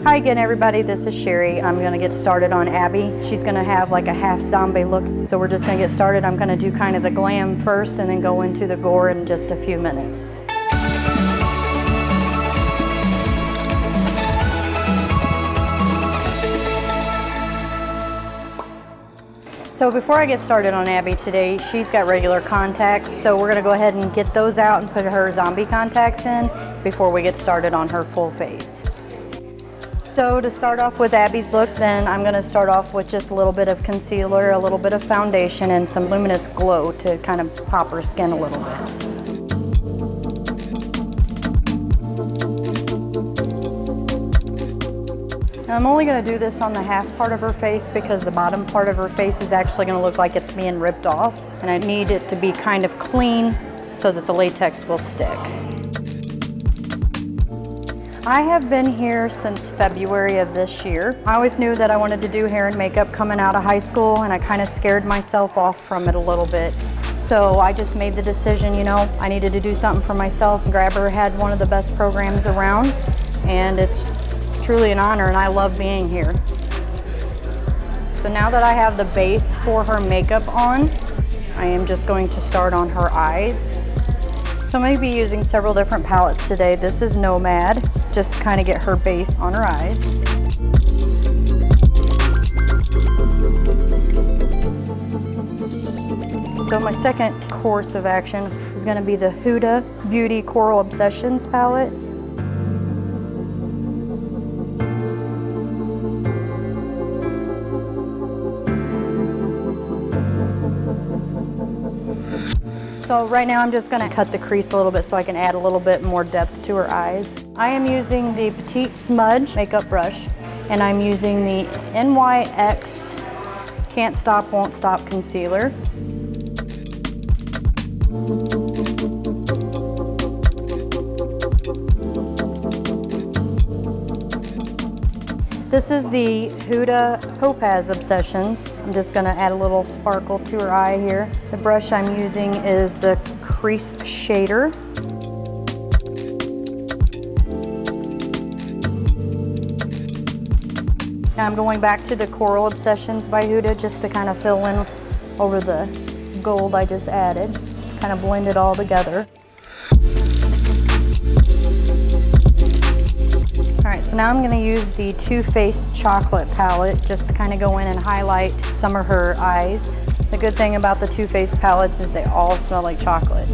Hi again everybody, this is Sherry. I'm going to get started on Abby. She's going to have like a half zombie look, so we're just going to get started. I'm going to do kind of the glam first and then go into the gore in just a few minutes. So before I get started on Abby today, she's got regular contacts, so we're going to go ahead and get those out and put her zombie contacts in before we get started on her full face. So to start off with Abby's look, then I'm going to start off with just a little bit of concealer, a little bit of foundation, and some luminous glow to kind of pop her skin a little bit. Now I'm only going to do this on the half part of her face because the bottom part of her face is actually going to look like it's being ripped off, and I need it to be kind of clean so that the latex will stick. I have been here since February of this year. I always knew that I wanted to do hair and makeup coming out of high school, and I kind of scared myself off from it a little bit. So I just made the decision, you know, I needed to do something for myself. Grabber had one of the best programs around, and it's truly an honor, and I love being here. So now that I have the base for her makeup on, I am just going to start on her eyes. So I'm going to be using several different palettes today. This is Nomad, just kind of get her base on her eyes. So my second course of action is going to be the Huda Beauty Coral Obsessions palette. So right now I'm just going to cut the crease a little bit so I can add a little bit more depth to her eyes. I am using the Petite Smudge makeup brush, and I'm using the NYX Can't Stop Won't Stop concealer. This is the Huda Topaz Obsessions. I'm just going to add a little sparkle to her eye here. The brush I'm using is the Crease Shader. Now I'm going back to the Coral Obsessions by Huda just to kind of fill in over the gold I just added. Kind of blend it all together. Alright, so now I'm going to use the Too Faced Chocolate palette just to kind of go in and highlight some of her eyes. The good thing about the Too Faced palettes is they all smell like chocolate.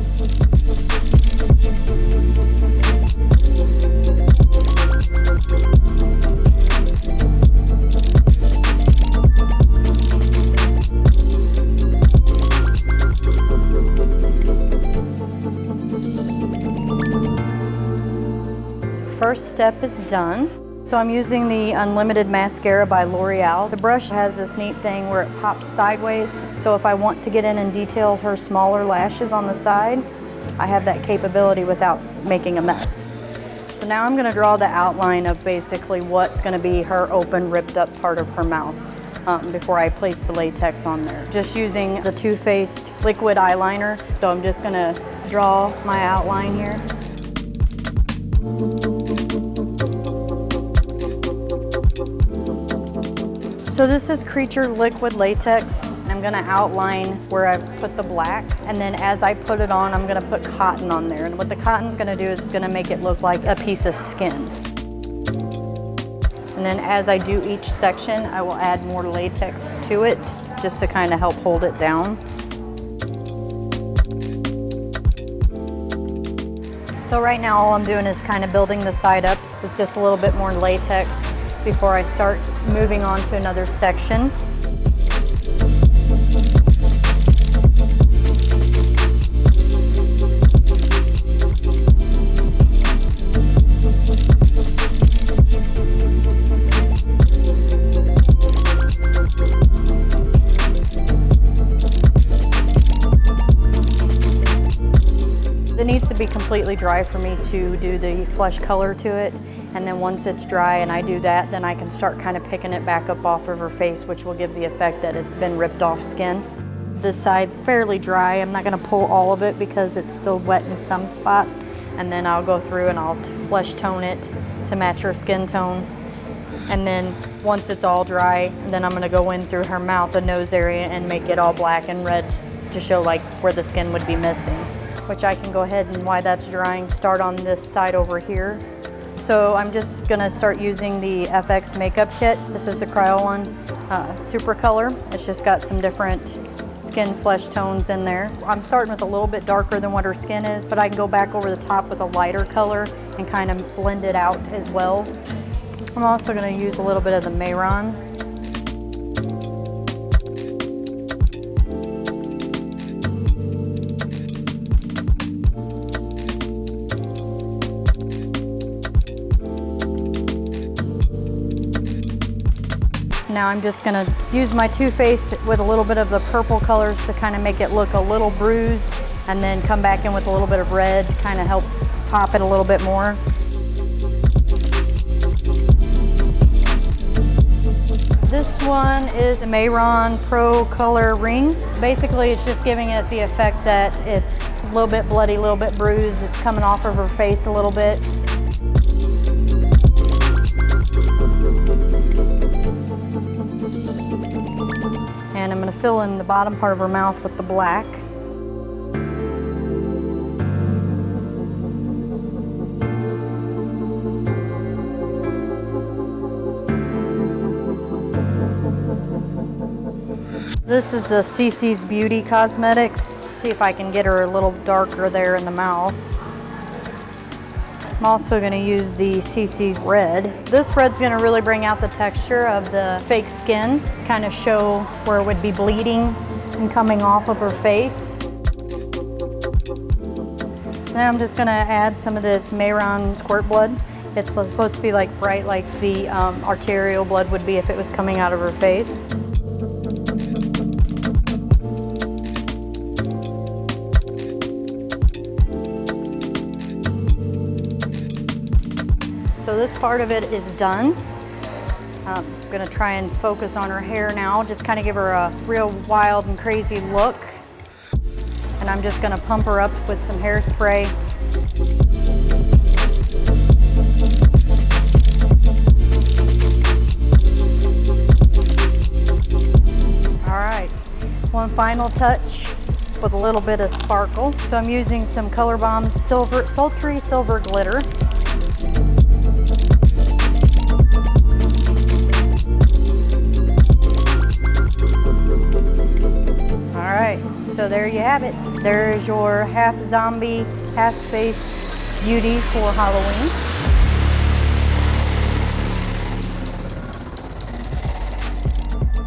First step is done. So I'm using the Unlimited Mascara by L'Oreal. The brush has this neat thing where it pops sideways, so if I want to get in and detail her smaller lashes on the side, I have that capability without making a mess. So now I'm going to draw the outline of basically what's going to be her open, ripped up part of her mouth before I place the latex on there. Just using the Too Faced liquid eyeliner, so I'm just going to draw my outline here. So this is Creature Liquid Latex. I'm going to outline where I've put the black, and then as I put it on, I'm going to put cotton on there. And what the cotton's going to do is going to make it look like a piece of skin. And then as I do each section, I will add more latex to it just to kind of help hold it down. So right now all I'm doing is kind of building the side up with just a little bit more latex before I start moving on to another section. It needs to be completely dry for me to do the flesh color to it, and then once it's dry and I do that, then I can start kind of picking it back up off of her face, which will give the effect that it's been ripped off skin. This side's fairly dry. I'm not going to pull all of it because it's still wet in some spots, and then I'll go through and I'll flesh tone it to match her skin tone, And then once it's all dry, then I'm gonna go in through her mouth, the nose area, and make it all black and red to show like where the skin would be missing. Which I can go ahead and while that's drying, start on this side over here. So I'm just gonna start using the FX makeup kit. This is the Kryolan Super Color. It's just got some different skin flesh tones in there. I'm starting with a little bit darker than what her skin is, but I can go back over the top with a lighter color and kind of blend it out as well. I'm also going to use a little bit of the Mayron. Now I'm just going to use my Too Faced with a little bit of the purple colors to kind of make it look a little bruised, and then come back in with a little bit of red to kind of help pop it a little bit more. This one is a Mayron Pro Color Ring. Basically, it's just giving it the effect that it's a little bit bloody, a little bit bruised. It's coming off of her face a little bit. And I'm going to fill in the bottom part of her mouth with the black. This is the CC's Beauty Cosmetics. See if I can get her a little darker there in the mouth. I'm also going to use the CC's Red. This red's going to really bring out the texture of the fake skin, kind of show where it would be bleeding and coming off of her face. So now I'm just going to add some of this Mayron Squirt Blood. It's supposed to be like bright like the arterial blood would be if it was coming out of her face. So this part of it is done. I'm gonna try and focus on her hair now, just kind of give her a real wild and crazy look. And I'm just gonna pump her up with some hairspray. All right, one final touch with a little bit of sparkle. So I'm using some Color Bomb's Sultry Silver Glitter. So there you have it. There's your half zombie, half faced beauty for Halloween.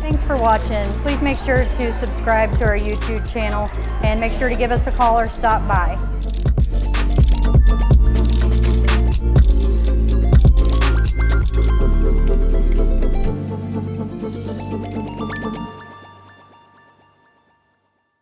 Thanks for watching. Please make sure to subscribe to our YouTube channel and make sure to give us a call or stop by.